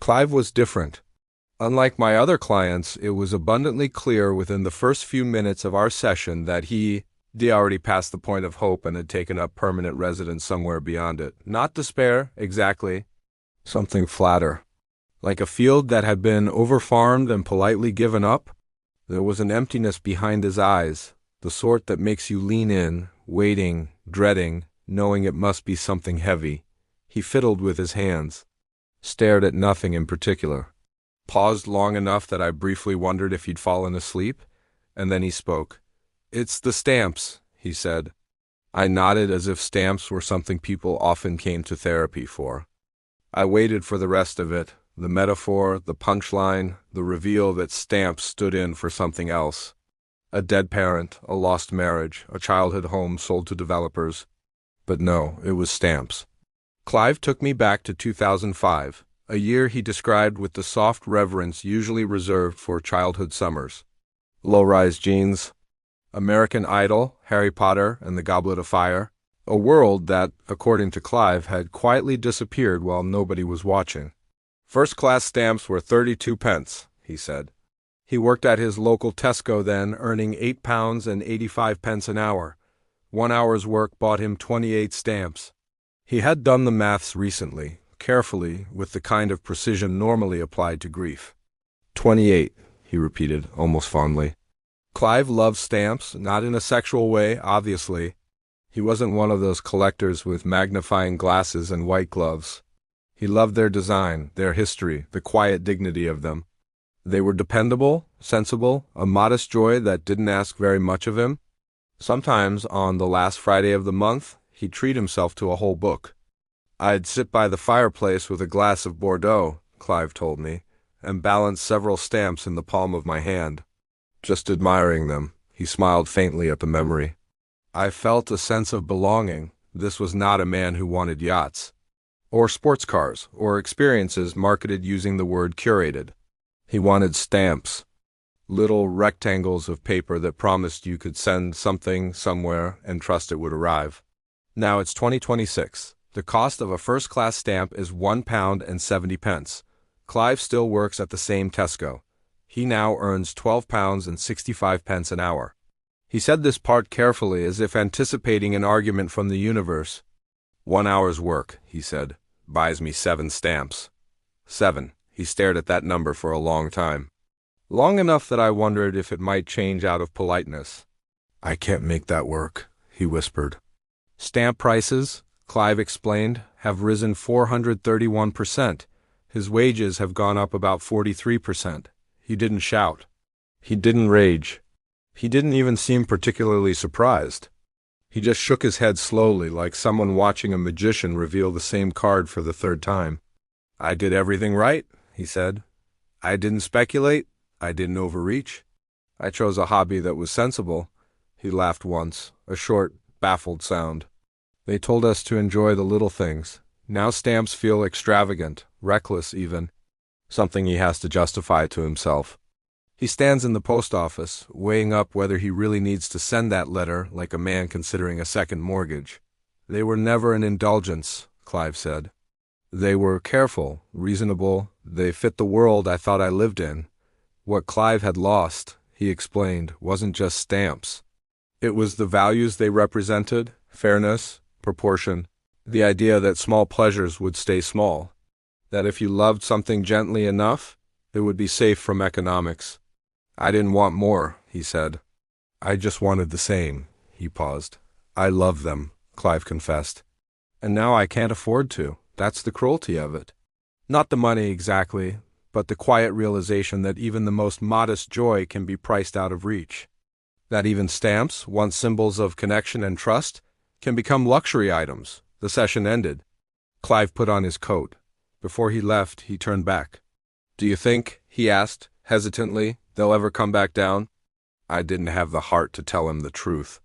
Clive was different. Unlike my other clients, it was abundantly clear within the first few minutes of our session that he'd already passed the point of hope and had taken up permanent residence somewhere beyond it. Not despair, exactly. Something flatter. Like a field that had been overfarmed and politely given up, there was an emptiness behind his eyes, the sort that makes you lean in, waiting, dreading, knowing it must be something heavy. He fiddled with his hands, stared at nothing in particular, paused long enough that I briefly wondered if he'd fallen asleep, and then he spoke. "It's the stamps," he said. I nodded as if stamps were something people often came to therapy for. I waited for the rest of it, the metaphor, the punchline, the reveal that stamps stood in for something else. A dead parent, a lost marriage, a childhood home sold to developers. But no, it was stamps. Clive took me back to 2005, a year he described with the soft reverence usually reserved for childhood summers. Low-rise jeans, American Idol, Harry Potter, and the Goblet of Fire. A world that, according to Clive, had quietly disappeared while nobody was watching. First-class stamps were 32 pence, he said. He worked at his local Tesco then, earning £8 and 85 pence an hour. 1 hour's work bought him 28 stamps. He had done the maths recently, carefully, with the kind of precision normally applied to grief. 28, he repeated, almost fondly. Clive loved stamps, not in a sexual way, obviously. He wasn't one of those collectors with magnifying glasses and white gloves. He loved their design, their history, the quiet dignity of them. They were dependable, sensible, a modest joy that didn't ask very much of him. Sometimes, on the last Friday of the month, he'd treat himself to a whole book. I'd sit by the fireplace with a glass of Bordeaux, Clive told me, and balance several stamps in the palm of my hand. Just admiring them, he smiled faintly at the memory. I felt a sense of belonging. This was not a man who wanted yachts, or sports cars, or experiences marketed using the word curated. He wanted stamps, little rectangles of paper that promised you could send something somewhere and trust it would arrive. Now it's 2026. The cost of a first-class stamp is £1 and 70 pence. Clive still works at the same Tesco. He now earns £12 and 65 pence an hour. He said this part carefully, as if anticipating an argument from the universe. 1 hour's work, he said, buys me 7 stamps. 7. He stared at that number for a long time. Long enough that I wondered if it might change out of politeness. I can't make that work, he whispered. Stamp prices, Clive explained, have risen 431%. His wages have gone up about 43%. He didn't shout. He didn't rage. He didn't even seem particularly surprised. He just shook his head slowly, like someone watching a magician reveal the same card for the third time. I did everything right, he said. I didn't speculate. I didn't overreach. I chose a hobby that was sensible. He laughed once, a short, baffled sound. They told us to enjoy the little things. Now stamps feel extravagant, reckless even. Something he has to justify to himself. He stands in the post office, weighing up whether he really needs to send that letter like a man considering a second mortgage. They were never an indulgence, Clive said. They were careful, reasonable. They fit the world I thought I lived in. What Clive had lost, he explained, wasn't just stamps. It was the values they represented, fairness, proportion, the idea that small pleasures would stay small, that if you loved something gently enough, it would be safe from economics. I didn't want more, he said. I just wanted the same, he paused. I love them, Clive confessed. And now I can't afford to. That's the cruelty of it. Not the money exactly, but the quiet realization that even the most modest joy can be priced out of reach. That even stamps, once symbols of connection and trust, can become luxury items. The session ended. Clive put on his coat. Before he left, he turned back. Do you think, he asked, hesitantly, they'll ever come back down? I didn't have the heart to tell him the truth.